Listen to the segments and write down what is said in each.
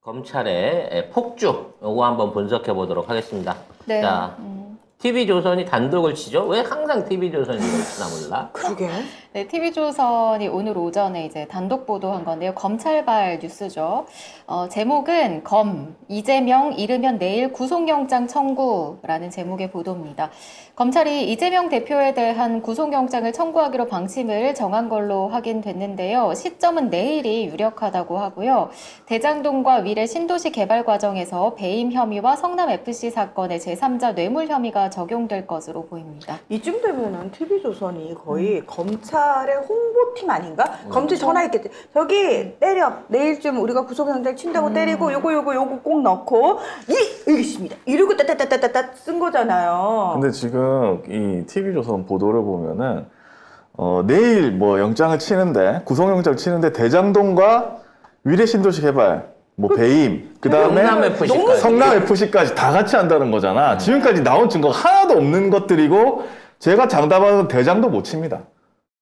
검찰의 폭주, 요거 한번 분석해 보도록 하겠습니다. 네. 자, TV조선이 단독을 치죠? 왜 항상 TV조선이 이걸 치나 몰라? 그러게. 네, TV조선이 오늘 오전에 이제 단독 보도한 건데요. 검찰발 뉴스죠. 제목은 이재명 잃으면 내일 구속영장 청구라는 제목의 보도입니다. 검찰이 이재명 대표에 대한 구속영장을 청구하기로 방침을 정한 걸로 확인됐는데요. 시점은 내일이 유력하다고 하고요. 대장동과 위례 신도시 개발 과정에서 배임 혐의와 성남FC 사건의 제3자 뇌물 혐의가 적용될 것으로 보입니다. 이쯤 되면은 TV조선이 거의 검찰의 홍보팀 아닌가? 검찰 전화했겠지. 저기 때려. 내일쯤 우리가 구속영장 친다고 때리고 요거 꼭 넣고 알겠습니다. 이러고 따따따따따 쓴 거잖아요. 근데 지금 이 TV조선 보도를 보면은 내일 뭐 영장을 치는데 구속영장을 치는데 대장동과 위례 신도시 개발 배임 그다음에 성남 FC까지 다 같이 한다는 거잖아. 지금까지 나온 증거가 하나도 없는 것들이고 제가 장담하는 대장동 못 칩니다.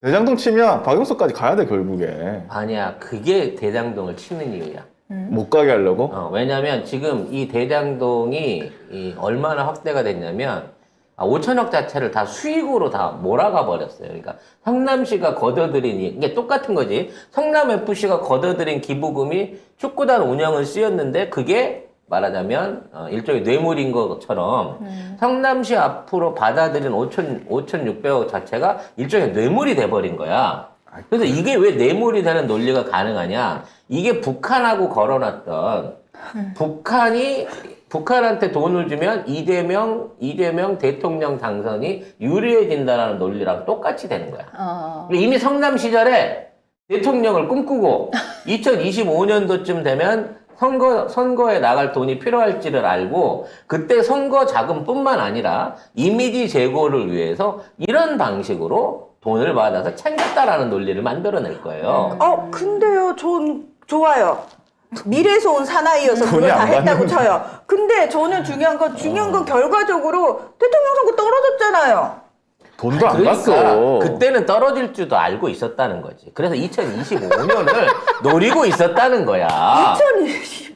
대장동 치면 박영수까지 가야 돼 결국에. 아니야, 그게 대장동을 치는 이유야. 못 가게 하려고? 왜냐면 지금 이 대장동이 얼마나 확대가 됐냐면 5천억 자체를 다 수익으로 다 몰아가 버렸어요. 그러니까 성남시가 걷어들인 이게 똑같은 거지. 성남FC가 걷어들인 기부금이 축구단 운영을 쓰였는데 그게 말하자면 일종의 뇌물인 것처럼 성남시 앞으로 받아들인 5,600억 자체가 일종의 뇌물이 돼버린 거야. 그래서 이게 왜 뇌물이 되는 논리가 가능하냐? 이게 북한하고 걸어놨던 북한한테 돈을 주면 이재명 대통령 당선이 유리해진다는 논리랑 똑같이 되는 거야. 이미 성남 시절에 대통령을 꿈꾸고 2025년도쯤 되면 선거에 나갈 돈이 필요할지를 알고 그때 선거 자금뿐만 아니라 이미지 제고를 위해서 이런 방식으로 돈을 받아서 챙겼다라는 논리를 만들어낼 거예요. 근데요, 전 좋아요. 미래에서 온 사나이여서 그걸 다 했다고 쳐요. 근데 저는 중요한 건 결과적으로 대통령 선거 떨어졌잖아요. 돈도 안 그러니까 갔어. 그때는 떨어질 줄도 알고 있었다는 거지. 그래서 2025년을 노리고 있었다는 거야. 2020.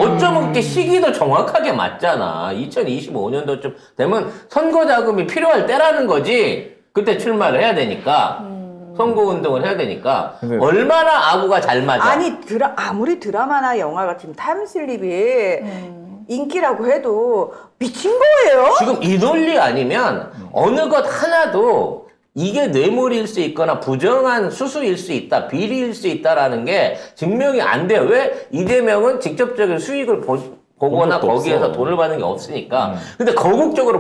어쩌면 그게 시기도 정확하게 맞잖아. 2025년도쯤 되면 선거 자금이 필요할 때라는 거지. 그때 출마를 해야 되니까. 선거운동을 해야 되니까. 얼마나 아구가 잘 맞아. 아니, 아무리 드라마나 영화 같은 타임슬립이 인기라고 해도 미친 거예요? 지금 이 논리 아니면 어느 것 하나도 이게 뇌물일 수 있거나 부정한 수수일 수 있다, 비리일 수 있다라는 게 증명이 안 돼요. 왜? 이재명은 직접적인 수익을 보거나 거기에서 없어. 돈을 받는 게 없으니까. 근데 거국적으로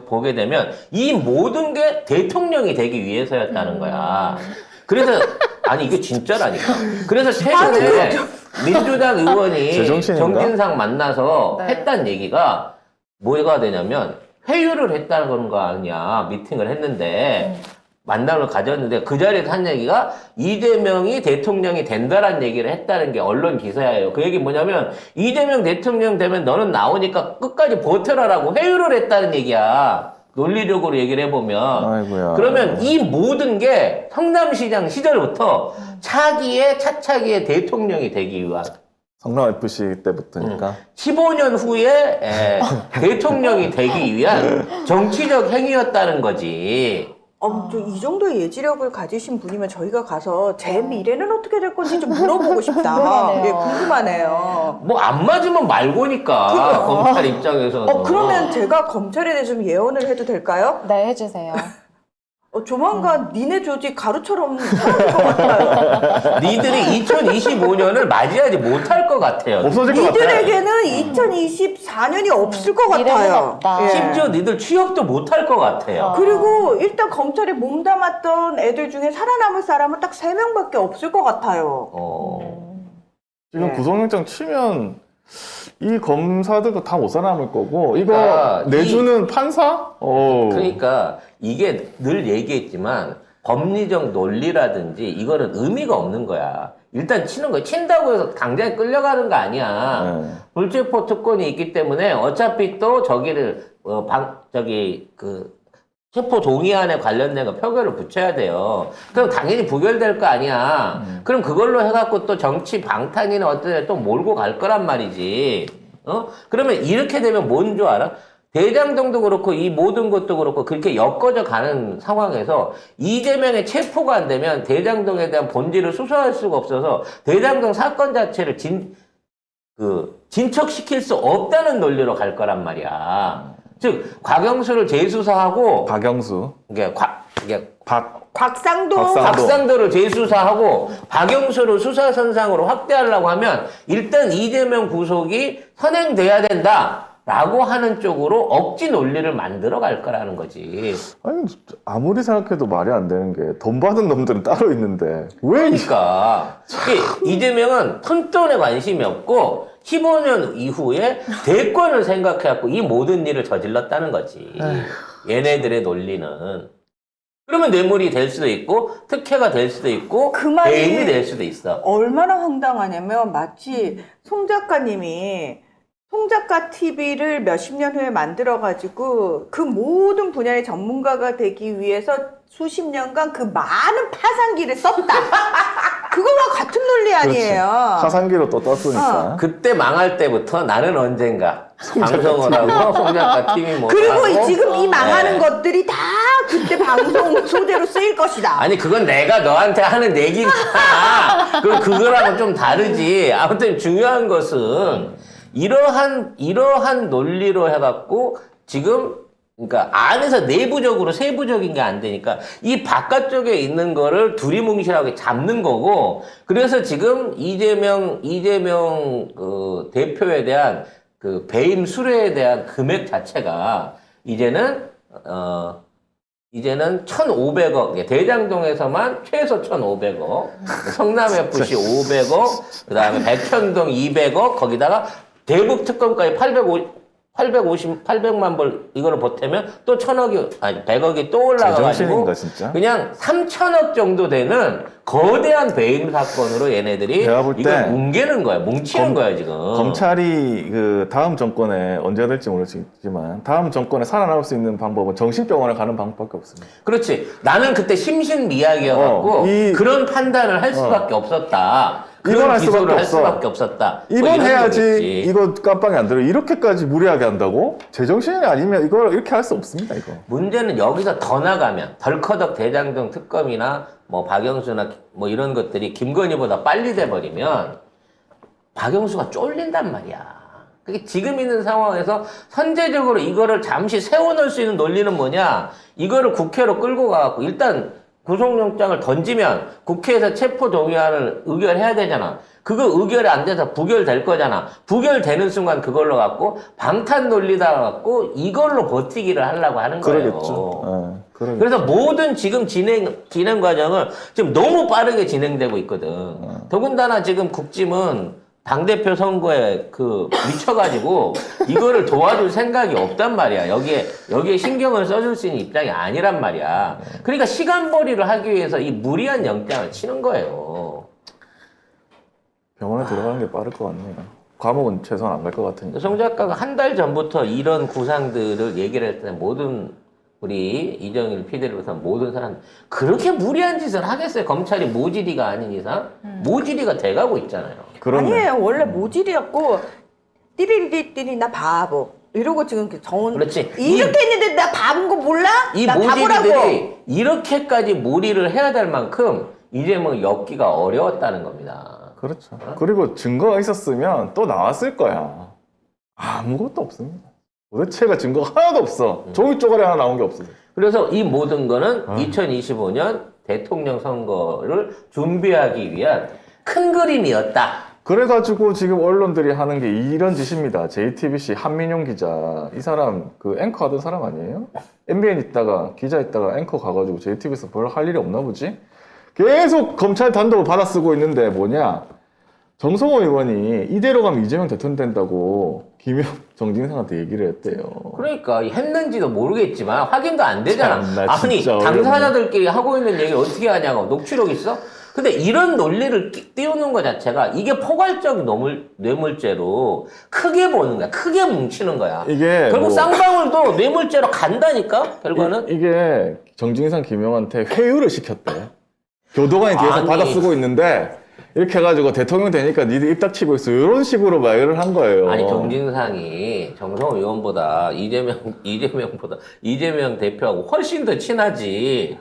보게 되면 이 모든 게 대통령이 되기 위해서였다는 거야. 그래서 아니 이게 진짜라니까. 그래서 최근에 민주당 의원이 제정신인가? 정진상 만나서 네. 했단 얘기가 뭐가 되냐면 회유를 했다는 거 아니야. 미팅을 했는데 만남을 가졌는데 그 자리에서 한 얘기가 이재명이 대통령이 된다라는 얘기를 했다는 게 언론 기사예요. 그 얘기 뭐냐면 이재명 대통령 되면 너는 나오니까 끝까지 버텨라라고 회유를 했다는 얘기야. 논리적으로 얘기를 해보면. 아이고야. 그러면 이 모든 게 성남시장 시절부터 차차기의 대통령이 되기 위한 성남 FC 때부터니까. 15년 후에 대통령이 되기 위한 정치적 행위였다는 거지. 이 정도의 예지력을 가지신 분이면 저희가 가서 제 미래는 어떻게 될 건지 좀 물어보고 싶다. 궁금하네요. 예, 궁금하네요. 뭐 안 맞으면 말고니까 검찰 입장에서는. 그러면 제가 검찰에 대해서 좀 예언을 해도 될까요? 네, 해주세요. 조만간 니네 조직 가루처럼 사라질 것 같아요. 니들이 2025년을 맞이하지 못할 것 같아요. 없어질 것 같아. 니들에게는 2024년이 없을 것 미래는 같아요. 없다. 예. 심지어 니들 취업도 못할 것 같아요. 그리고 일단 검찰에 몸담았던 애들 중에 살아남을 사람은 딱 3명밖에 없을 것 같아요. 지금 네. 구속영장 치면 이 검사들도 다 못 살아남을 거고 이거 그러니까 내주는 판사? 그러니까 이게 늘 얘기했지만 법리적 논리라든지 이거는 의미가 없는 거야. 일단 치는 거야. 친다고 해서 당장에 끌려가는 거 아니야. 네. 불체포 특권이 있기 때문에 어차피 또 저기를 체포 동의안에 관련된 거 표결을 붙여야 돼요. 그럼 당연히 부결될 거 아니야. 그럼 그걸로 해갖고 또 정치 방탄이나 어떤 또 몰고 갈 거란 말이지. 그러면 이렇게 되면 뭔 줄 알아? 대장동도 그렇고 이 모든 것도 그렇고 그렇게 엮어져 가는 상황에서 이재명의 체포가 안 되면 대장동에 대한 본질을 수사할 수가 없어서 대장동 사건 자체를 진척시킬 수 없다는 논리로 갈 거란 말이야. 즉 곽영수를 재수사하고 박영수. 이게 곽상도. 곽상도를 재수사하고 박영수를 수사선상으로 확대하려고 하면 일단 이재명 구속이 선행돼야 된다라고 하는 쪽으로 억지 논리를 만들어 갈 거라는 거지. 아니, 아무리 생각해도 말이 안 되는 게 돈 받은 놈들은 따로 있는데 왜 그러니까 이재명은 푼돈에 관심이 없고 15년 이후에 대권을 생각해갖고 이 모든 일을 저질렀다는 거지. 얘네들의 논리는. 그러면 뇌물이 될 수도 있고 특혜가 될 수도 있고 그 말이 배임이 될 수도 있어. 얼마나 황당하냐면 마치 송 작가님이 송 작가 TV를 몇십 년 후에 만들어가지고 그 모든 분야의 전문가가 되기 위해서 수십 년간 그 많은 파산기를 썼다. 그거와 같은 논리 아니에요. 하산기로 또 떴으니까. 그때 망할 때부터 나는 언젠가 방송을 하고 송 작가 팀이 뭐 그리고 하고 지금 이 망하는 네. 것들이 다 그때 방송 소재로 쓰일 것이다. 아니 그건 내가 너한테 하는 얘기잖아. 그거랑은 좀 다르지. 아무튼 중요한 것은 이러한 논리로 해갖고 지금 그러니까 안에서 내부적으로 세부적인 게 안 되니까 이 바깥쪽에 있는 거를 두리뭉실하게 잡는 거고 그래서 지금 이재명 그 대표에 대한 그 배임 수뢰에 대한 금액 자체가 이제는 1,500억, 대장동에서만 최소 1,500억, 성남FC 500억, 그 다음에 백현동 200억, 거기다가 대북 특검까지 800만 불 이거를 보태면 또 100억이 또 올라가가지고 제정신인가, 진짜? 그냥 3,000억 정도 되는 거대한 배임 사건으로 얘네들이 내가 볼 때 이걸 뭉개는 거야, 뭉치는 거야 지금. 검찰이 그 다음 정권에 언제가 될지 모르겠지만 다음 정권에 살아남을 수 있는 방법은 정신병원에 가는 방법밖에 없습니다. 그렇지. 나는 그때 심신미약이어갖고 그런 판단을 할 수밖에 없었다. 이건 그런 할 기술을 수밖에 할 없어. 수밖에 없었다. 뭐 이번 이런 해야지 거겠지. 이거 깜빵이 안 들어. 이렇게까지 무리하게 한다고? 제정신이 아니면 이걸 이렇게 할 수 없습니다, 이거. 문제는 여기서 더 나가면 덜커덕 대장동 특검이나 뭐 박영수나 뭐 이런 것들이 김건희보다 빨리 돼버리면 박영수가 쫄린단 말이야. 그게 지금 있는 상황에서 선제적으로 이거를 잠시 세워놓을 수 있는 논리는 뭐냐? 이거를 국회로 끌고 가갖고 일단 구속영장을 던지면 국회에서 체포동의안을 의결해야 되잖아. 그거 의결이 안 돼서 부결될 거잖아. 부결되는 순간 그걸로 갖고 방탄 논리다 갖고 이걸로 버티기를 하려고 하는 거예요. 그러겠죠. 그러겠죠. 그래서 모든 지금 진행 과정을 지금 너무 빠르게 진행되고 있거든. 더군다나 지금 국짐은 당대표 선거에 미쳐가지고 이거를 도와줄 생각이 없단 말이야. 여기에 신경을 써줄 수 있는 입장이 아니란 말이야. 그러니까 시간벌이를 하기 위해서 이 무리한 영장을 치는 거예요. 병원에 들어가는 게 빠를 것 같네요. 감옥은 최소한 안 갈 것 같으니까. 송 작가가 한 달 전부터 이런 구상들을 얘기를 할 때 모든 우리 이정일 PD를 비롯한 모든 사람 그렇게 무리한 짓을 하겠어요. 검찰이 모질이가 아닌 이상 모질이가 돼가고 있잖아요. 그렇네. 아니에요. 원래 모질이었고 띠리리띠리 나 바보 이러고 지금 그렇지. 이렇게 했는데 나 바본 거 몰라? 이 나 바보라고. 모질이들이 이렇게까지 무리를 해야 될 만큼 이제 뭐 엮기가 어려웠다는 겁니다. 그렇죠. 그리고 증거가 있었으면 또 나왔을 거야. 아무것도 없습니다. 도대체가 증거가 하나도 없어. 종이 쪼가리 하나 나온 게 없어요. 그래서 이 모든 거는 2025년 대통령 선거를 준비하기 위한 큰 그림이었다. 그래가지고 지금 언론들이 하는 게 이런 짓입니다. JTBC 한민용 기자. 이 사람 그 앵커 하던 사람 아니에요? MBN 있다가 기자 있다가 앵커 가가지고 JTBC에서 별 할 일이 없나 보지? 계속 검찰 단독을 받아쓰고 있는데 뭐냐? 정성호 의원이 이대로 가면 이재명 대통령 된다고 김영 정진상한테 얘기를 했대요. 그러니까 했는지도 모르겠지만 확인도 안 되잖아. 참나, 아니 진짜 당사자들끼리 하고 있는 얘기를 어떻게 하냐고. 녹취록 있어? 근데 이런 논리를 띄우는 것 자체가 이게 포괄적 뇌물죄로 크게 보는 거야. 크게 뭉치는 거야. 이게 결국 뭐- 쌍방울도 뇌물죄로 간다니까, 결과는. 이게 정진상 김영한테 회유를 시켰대. 교도관이 뒤에서 아니. 받아 쓰고 있는데 이렇게 해가지고 대통령 되니까 니들 입 닥치고 있어. 이런 식으로 말을 한 거예요. 아니, 정진상이 정성호 의원보다 이재명 대표하고 훨씬 더 친하지.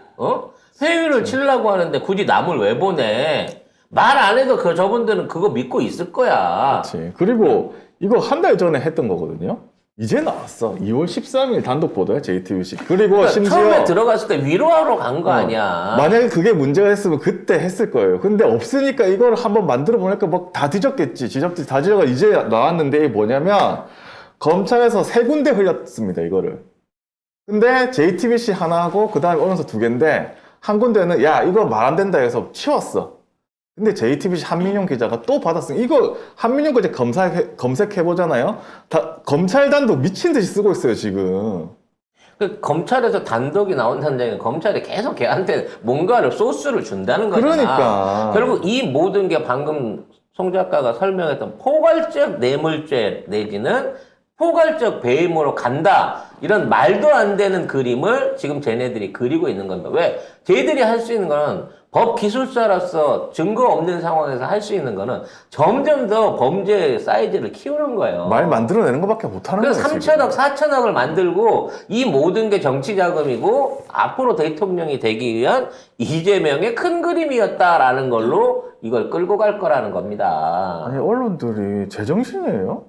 회유를 치려고 하는데 굳이 남을 왜 보내? 말 안 해도 저분들은 그거 믿고 있을 거야. 그렇지. 그리고 이거 한 달 전에 했던 거거든요. 이제 나왔어. 2월 13일 단독 보도야, JTBC. 그리고 그러니까 심지어 처음에 들어갔을 때 위로하러 간 거 아니야. 만약에 그게 문제가 됐으면 그때 했을 거예요. 근데 없으니까 이걸 한번 만들어 보니까 막 다 뒤졌겠지. 다 뒤져가 이제 나왔는데 이게 뭐냐면 검찰에서 3군데 흘렸습니다, 이거를. 근데 JTBC 하나 하고 그 다음에 언론사 2개인데 한 군데는 야, 이거 말 안 된다 해서 치웠어. 근데 JTBC 한민용 기자가 또 받았으니 이거 한민용 기자 검색해보잖아요. 다 검찰단도 미친 듯이 쓰고 있어요, 지금. 그 검찰에서 단독이 나온다는 얘기는 검찰이 계속 걔한테 뭔가를 소스를 준다는 거잖아. 그러니까. 결국 이 모든 게 방금 송 작가가 설명했던 포괄적 뇌물죄 내지는 포괄적 배임으로 간다. 이런 말도 안 되는 그림을 지금 쟤네들이 그리고 있는 겁니다. 왜? 쟤들이 할 수 있는 거는 법 기술사로서 증거 없는 상황에서 할 수 있는 거는 점점 더 범죄 사이즈를 키우는 거예요. 말 만들어내는 것밖에 못하는 거예요. 그래서 지금. 3천억, 4천억을 만들고 이 모든 게 정치 자금이고 앞으로 대통령이 되기 위한 이재명의 큰 그림이었다라는 걸로 이걸 끌고 갈 거라는 겁니다. 아니, 언론들이 제정신이에요?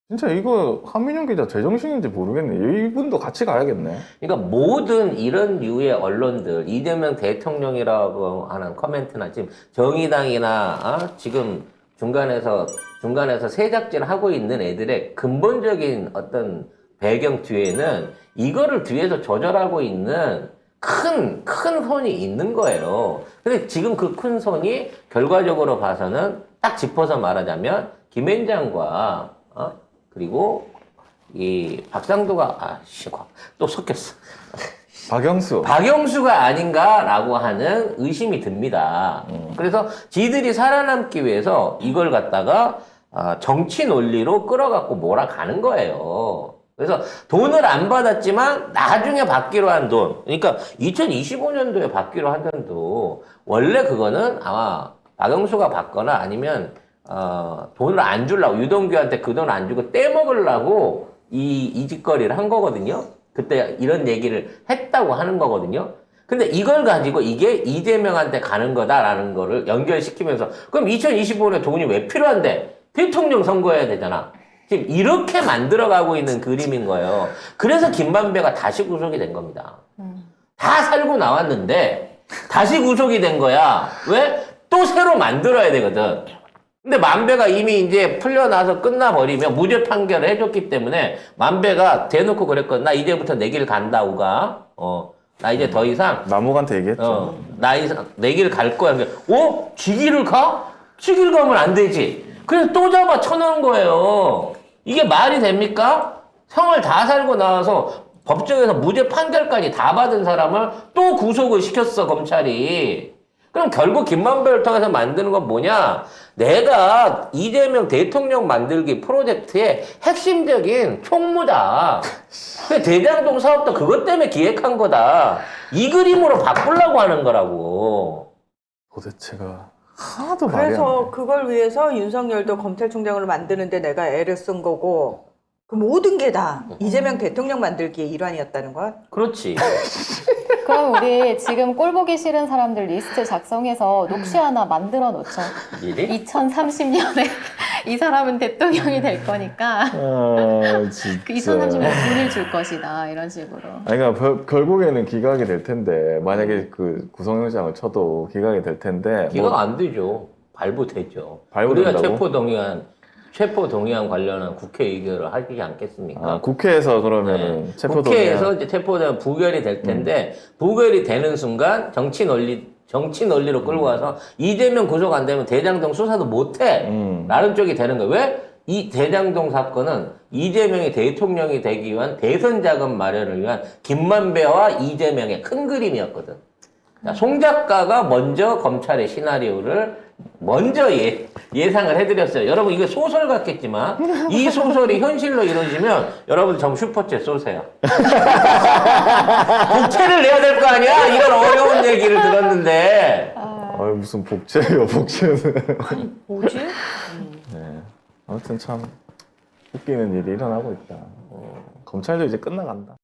진짜 이거 한민영 기자 제정신인지 모르겠네. 이분도 같이 가야겠네. 그러니까 모든 이런 류의 언론들, 이재명 대통령이라고 하는 커멘트나 지금 정의당이나 지금 중간에서 세작질 하고 있는 애들의 근본적인 어떤 배경 뒤에는 이거를 뒤에서 조절하고 있는 큰 손이 있는 거예요. 근데 지금 그 큰 손이 결과적으로 봐서는 딱 짚어서 말하자면 김앤장과 그리고 이 박상도가 또 섞였어. 박영수가 아닌가라고 하는 의심이 듭니다. 그래서 지들이 살아남기 위해서 이걸 갖다가 정치 논리로 끌어갖고 몰아가는 거예요. 그래서 돈을 안 받았지만 나중에 받기로 한 돈, 그러니까 2025년도에 받기로 한 돈도 원래 그거는 아마 박영수가 받거나 아니면 돈을 안 주려고 유동규한테 그 돈 안 주고 떼먹으려고 이 짓거리를 한 거거든요. 그때 이런 얘기를 했다고 하는 거거든요. 근데 이걸 가지고 이게 이재명한테 가는 거다라는 거를 연결시키면서 그럼 2025년에 돈이 왜 필요한데? 대통령 선거해야 되잖아. 지금 이렇게 만들어가고 있는 그림인 거예요. 그래서 김만배가 다시 구속이 된 겁니다. 다 살고 나왔는데 다시 구속이 된 거야. 왜? 또 새로 만들어야 되거든. 근데 만배가 이미 이제 풀려나서 끝나버리면 무죄 판결을 해줬기 때문에 만배가 대놓고 그랬거든. 나 이제부터 내 길 간다, 우가. 나 이제 더 이상, 남욱한테 얘기했죠. 나 이상 내 길 갈 거야. 지 길을 가? 지 길 가면 안 되지. 그래서 또 잡아 쳐놓은 거예요. 이게 말이 됩니까? 형을 다 살고 나와서 법정에서 무죄 판결까지 다 받은 사람을 또 구속을 시켰어, 검찰이. 그럼 결국 김만배를 통해서 만드는 건 뭐냐? 내가 이재명 대통령 만들기 프로젝트의 핵심적인 총무다. 대장동 사업도 그것 때문에 기획한 거다. 이 그림으로 바꾸려고 하는 거라고. 도대체가 하나도 말이 안 그래서 돼. 그걸 위해서 윤석열도 검찰총장으로 만드는데 내가 애를 쓴 거고 그 모든 게 다 이재명 대통령 만들기의 일환이었다는 거야? 그렇지. 그럼 우리 지금 꼴 보기 싫은 사람들 리스트 작성해서 녹취 하나 만들어 놓죠. 미리? 2030년에 이 사람은 대통령이 될 거니까 진짜. 그 2030년에 돈을 줄 것이다 이런 식으로. 아니, 그러니까 결국에는 기각이 될 텐데 만약에 그 구속영장을 쳐도 기각이 될 텐데 기각 뭐 안 되죠. 발부되죠. 발부된다고? 우리가 체포동의안 관련한 국회 의결을 하지 않겠습니까? 국회에서 그러면은 체포동의안 국회에서 이제 체포동의안 부결이 될 텐데 부결이 되는 순간 정치 논리로 끌고 가서 이재명 구속 안 되면 대장동 수사도 못 해. 라는 쪽이 되는 거예요. 왜? 이 대장동 사건은 이재명이 대통령이 되기 위한 대선 자금 마련을 위한 김만배와 이재명의 큰 그림이었거든. 자, 송 작가가 먼저 검찰의 시나리오를 먼저 예상을 해드렸어요. 여러분 이거 소설 같겠지만 이 소설이 현실로 이루어지면 여러분 전 슈퍼챗 쏘세요. 복채를 내야 될 거 아니야? 이런 어려운 얘기를 들었는데. 아유, 무슨 복제예요, 복제는. 뭐지? 네. 아무튼 참 웃기는 일이 일어나고 있다. 검찰도 이제 끝나간다.